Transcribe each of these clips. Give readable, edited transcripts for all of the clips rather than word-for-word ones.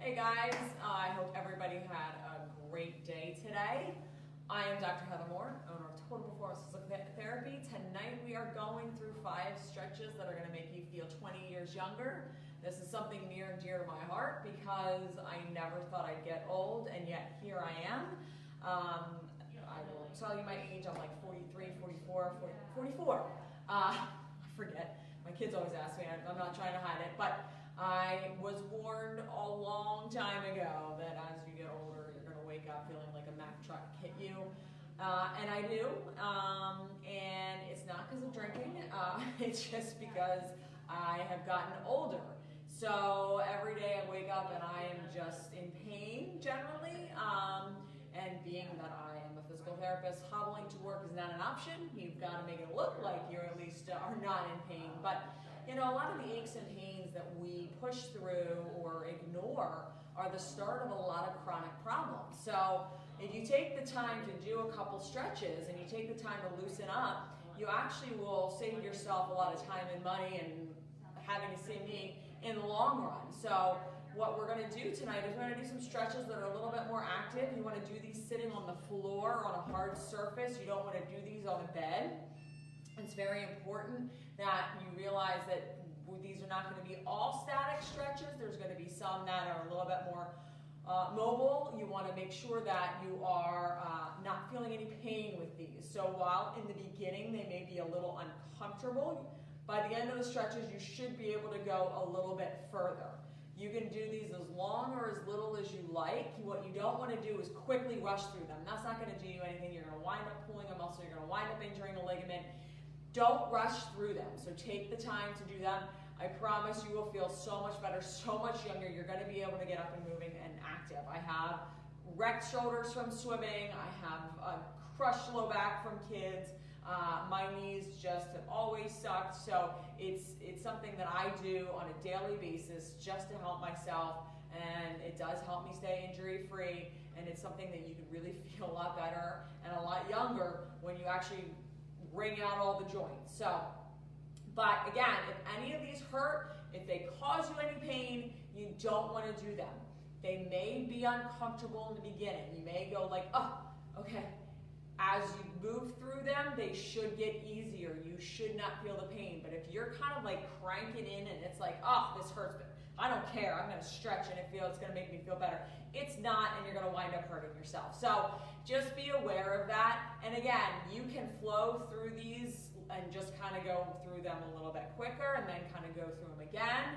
Hey guys, I hope everybody had a great day today. I am Dr. Heather Moore, owner of Total Performance Therapy. Tonight we are going through 5 stretches that are going to make you feel 20 years younger. This is something near and dear to my heart because I never thought I'd get old, and yet here I am. I will tell you my age. I'm like 43, 44. I forget. My kids always ask me. I'm not trying to hide it, but I was warned a long time ago that as you get older, you're going to wake up feeling like a Mack truck hit you. And I do. And it's not because of drinking. It's just because I have gotten older. So every day I wake up and I am just in pain generally. And being that I am a physical therapist, hobbling to work is not an option. You've got to make it look like you at least are not in pain. But you know, a lot of the aches and pains that we push through or ignore are the start of a lot of chronic problems. So if you take the time to do a couple stretches and you take the time to loosen up, you actually will save yourself a lot of time and money and having to see me in the long run. So what we're going to do tonight is we're going to do some stretches that are a little bit more active. You want to do these sitting on the floor on a hard surface. You don't want to do these on a bed. It's very important that you realize that these are not going to be all static stretches. There's going to be some that are a little bit more mobile. You want to make sure that you are not feeling any pain with these. So while in the beginning they may be a little uncomfortable, by the end of the stretches you should be able to go a little bit further. You can do these as long or as little as you like. What you don't want to do is quickly rush through them. That's not going to do you anything. You're going to wind up pulling a muscle. You're going to wind up injuring a ligament. Don't rush through them. So take the time to do them. I promise you will feel so much better, so much younger. You're going to be able to get up and moving and active. I have wrecked shoulders from swimming. I have a crushed low back from kids. My knees just have always sucked. So it's something that I do on a daily basis just to help myself. And it does help me stay injury free. And it's something that you can really feel a lot better and a lot younger when you actually wring out all the joints. So, but again, if any of these hurt, if they cause you any pain, you don't want to do them. They may be uncomfortable in the beginning. You may go like, oh, okay. As you move through them, they should get easier. You should not feel the pain. But if you're kind of like cranking in and it's like, oh, this hurts, but I don't care. I'm going to stretch and it's going to make me feel better. It's not, and you're going to wind up hurting yourself. So just be aware of that. And again, you can flow through these and just kind of go through them a little bit quicker and then kind of go through them again.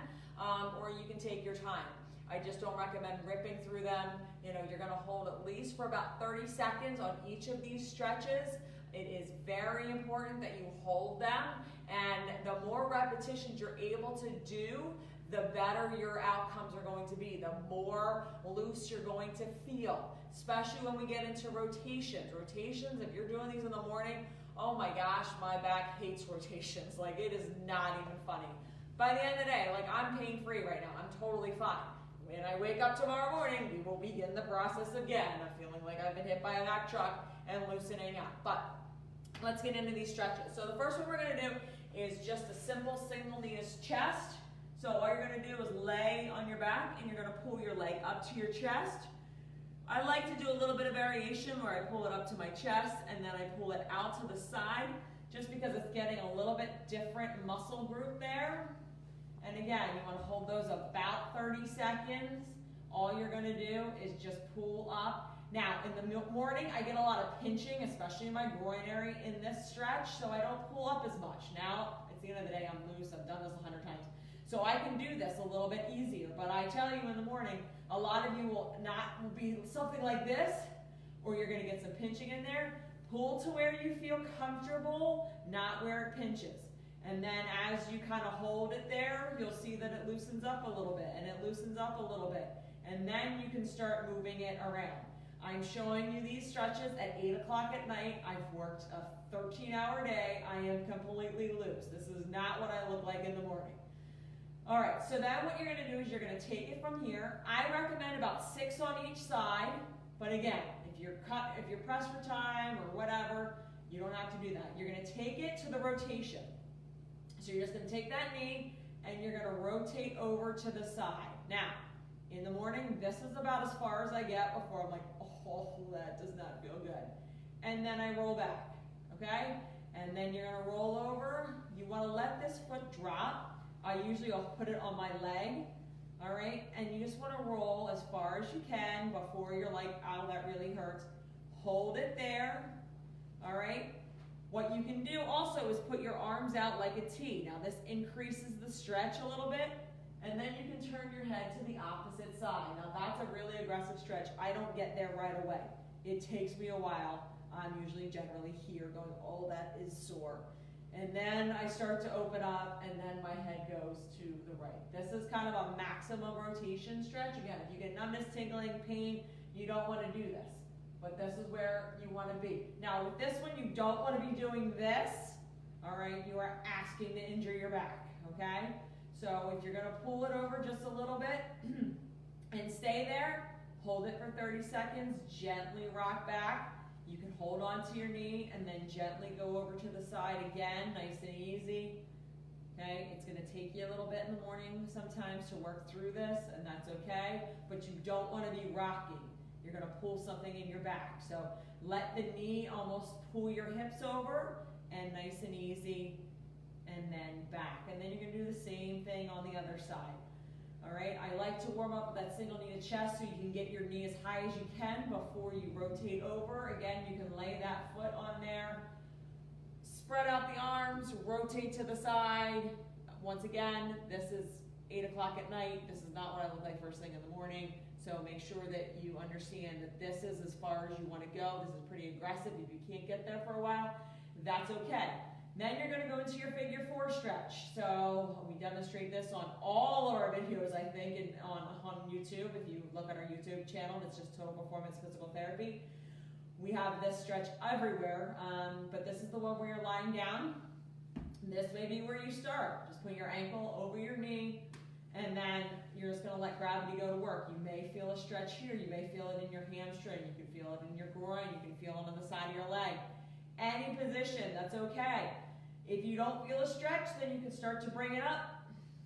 Or you can take your time. I just don't recommend ripping through them. You know, you're going to hold at least for about 30 seconds on each of these stretches. It is very important that you hold them, and the more repetitions you're able to do, the better your outcomes are going to be, the more loose you're going to feel, especially when we get into rotations. Rotations, if you're doing these in the morning, oh my gosh, my back hates rotations. Like, it is not even funny. By the end of the day, like, I'm pain-free right now. I'm totally fine. When I wake up tomorrow morning, we will begin the process again of feeling like I've been hit by a Mack truck and loosening up. But let's get into these stretches. So the first one we're going to do is just a simple single knees chest. So all you're going to do is lay on your back and you're going to pull your leg up to your chest. I like to do a little bit of variation where I pull it up to my chest and then I pull it out to the side just because it's getting a little bit different muscle group there. And again, you want to hold those about 30 seconds. All you're going to do is just pull up. Now, in the morning, I get a lot of pinching, especially in my groin area in this stretch, so I don't pull up as much. Now, at the end of the day, I'm loose. I've done this 100 times. So I can do this a little bit easier. But I tell you in the morning, a lot of you will be something like this, or you're going to get some pinching in there. Pull to where you feel comfortable, not where it pinches. And then as you kind of hold it there, you'll see that it loosens up a little bit, and it loosens up a little bit. And then you can start moving it around. I'm showing you these stretches at 8 o'clock at night. I've worked a 13-hour day. I am completely loose. This is not what I look like in the morning. All right, so then what you're going to do is you're going to take it from here. I recommend about 6 on each side. But again, if you're pressed for time or whatever, you don't have to do that. You're going to take it to the rotation. So you're just going to take that knee and you're going to rotate over to the side. Now, In the morning, this is about as far as I get before I'm like, oh, that does not feel good. And then I roll back, okay? And then you're gonna roll over. You wanna let this foot drop. I'll put it on my leg, all right? And you just wanna roll as far as you can before you're like, ow, that really hurts. Hold it there, all right? What you can do also is put your arms out like a T. Now this increases the stretch a little bit, and then you can turn your head to the opposite side. Now that's a really aggressive stretch. I don't get there right away. It takes me a while. I'm usually generally here going, oh, that is sore. And then I start to open up, and then my head goes to the right. This is kind of a maximum rotation stretch. Again, if you get numbness, tingling, pain, you don't want to do this. But this is where you want to be. Now with this one, you don't want to be doing this, all right? You are asking to injure your back, okay? So if you're going to pull it over just a little bit and stay there, hold it for 30 seconds, gently rock back. You can hold on to your knee and then gently go over to the side again, nice and easy. Okay, it's going to take you a little bit in the morning sometimes to work through this, and that's okay, but you don't want to be rocking. You're going to pull something in your back. So let the knee almost pull your hips over, and nice and easy, and then back. And then you're going to do the same thing on the other side. All right, I like to warm up with that single knee to chest so you can get your knee as high as you can before you rotate over. Again, you can lay that foot on there. Spread out the arms, rotate to the side. Once again, this is 8 o'clock at night. This is not what I look like first thing in the morning. So make sure that you understand that this is as far as you want to go. This is pretty aggressive. If you can't get there for a while, that's okay. Then you're going to go into your figure 4 stretch. So we demonstrate this on all of our videos, I think, and on YouTube. If you look at our YouTube channel, it's just Total Performance Physical Therapy. We have this stretch everywhere, but this is the one where you're lying down. This may be where you start. Just put your ankle over your knee, and then you're just going to let gravity go to work. You may feel a stretch here. You may feel it in your hamstring. You can feel it in your groin. You can feel it on the side of your leg. Any position, that's okay. If you don't feel a stretch, then you can start to bring it up.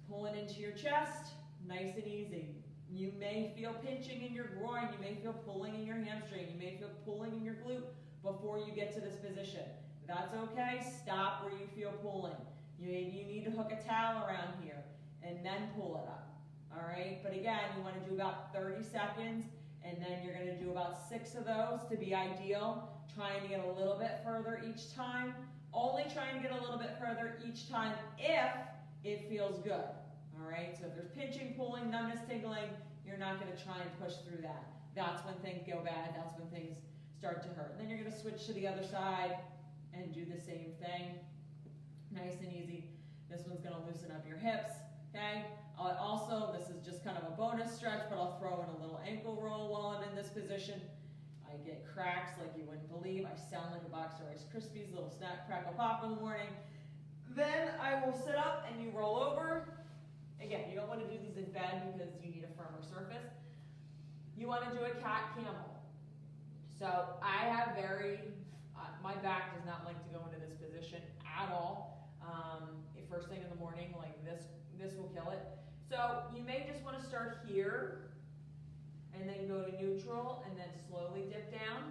Pull it into your chest, nice and easy. You may feel pinching in your groin. You may feel pulling in your hamstring. You may feel pulling in your glute before you get to this position. That's okay. Stop where you feel pulling. Maybe you need to hook a towel around here and then pull it up. All right? But again, you want to do about 30 seconds, and then you're going to do about 6 of those to be ideal. Trying to get a little bit further each time. Only trying to get a little bit further each time if it feels good. All right, so if there's pinching, pulling, numbness, tingling, you're not going to try and push through that. That's when things go bad. That's when things start to hurt. And then you're going to switch to the other side and do the same thing. Nice and easy. This one's going to loosen up your hips. Okay. Also, this is just kind of a bonus stretch, but I'll throw in a little ankle roll while I'm in this position. I get cracks like you wouldn't believe. I sound like a box of Rice Krispies, little snack, crackle, pop in the morning. Then I will sit up and you roll over. Again, you don't want to do these in bed because you need a firmer surface. You want to do a cat camel. So I have my back does not like to go into this position at all. First thing in the morning, like this will kill it. So you may just want to start here, and then go to neutral, and then slowly dip down.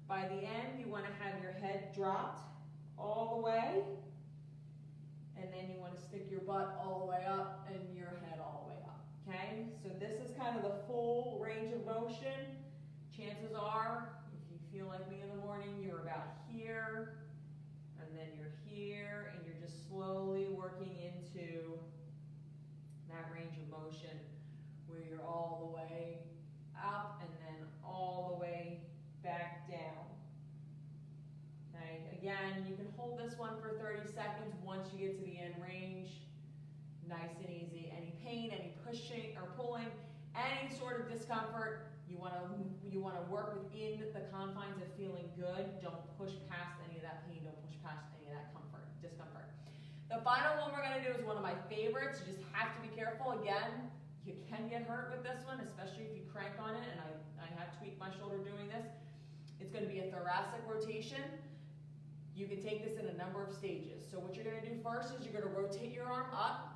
By the end, you want to have your head dropped all the way, and then you want to stick your butt all the way up and your head all the way up, okay? So this is kind of the full range of motion. Chances are, if you feel like me in the morning, you're about here, and then you're here, and you're just slowly working into that range of motion where you're all the way up and then all the way back down. Okay, again, you can hold this one for 30 seconds once you get to the end range. Nice and easy. Any pain, any pushing or pulling, any sort of discomfort, you want to work within the confines of feeling good. Don't push past any of that pain. Don't push past any of that discomfort. The final one we're going to do is one of my favorites. You just have to be careful. Again, you can get hurt with this one, especially if you crank on it, and I have tweaked my shoulder doing this. It's going to be a thoracic rotation. You can take this in a number of stages. So what you're going to do first is you're going to rotate your arm up,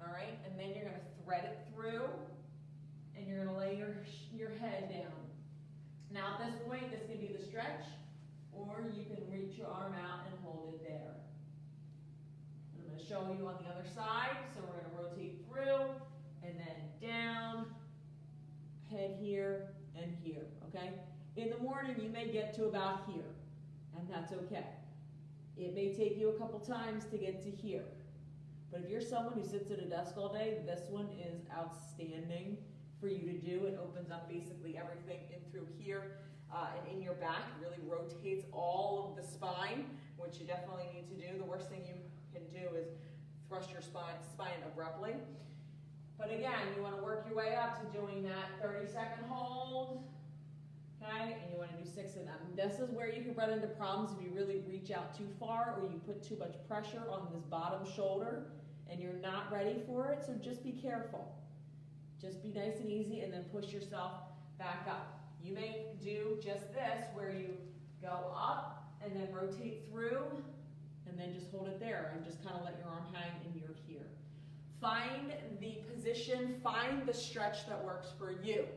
All right, and then you're going to thread it through, and you're going to lay your head down. Now at this point, this can be the stretch, or you can reach your arm out and hold it there. I'm going to show you on the other side, so we're going to rotate through, and then down, head here, and here, okay? In the morning, you may get to about here, and that's okay. It may take you a couple times to get to here. But if you're someone who sits at a desk all day, this one is outstanding for you to do. It opens up basically everything in through here and in your back. It really rotates all of the spine, which you definitely need to do. The worst thing you can do is thrust your spine abruptly. But again, you want to work your way up to doing that 30-second hold. Okay, and you want to do 6 of them. This is where you can run into problems if you really reach out too far or you put too much pressure on this bottom shoulder and you're not ready for it, so just be careful. Just be nice and easy and then push yourself back up. You may do just this where you go up and then rotate through and then just hold it there and just kind of let your arm hang and you're here. Find the position, find the stretch that works for you.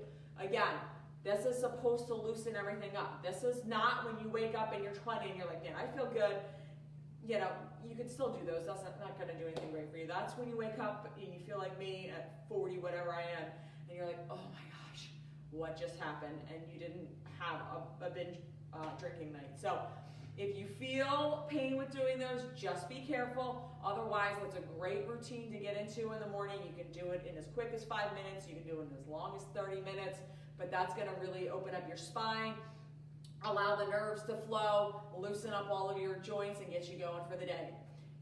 Again, this is supposed to loosen everything up. This is not when you wake up and you're 20 and you're like, man, I feel good. You know, you can still do those. That's not going to do anything great for you. That's when you wake up and you feel like me at 40, whatever I am, and you're like, oh my gosh, what just happened? And you didn't have a binge drinking night. So if you feel pain with doing those, just be careful. Otherwise, that's a great routine to get into in the morning. You can do it in as quick as 5 minutes. You can do it in as long as 30 minutes. But that's going to really open up your spine, allow the nerves to flow, loosen up all of your joints, and get you going for the day.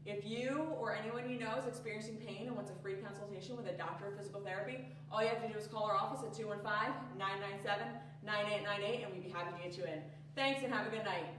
If you or anyone you know is experiencing pain and wants a free consultation with a doctor of physical therapy, all you have to do is call our office at 215-997-9898, and we'd be happy to get you in. Thanks, and have a good night.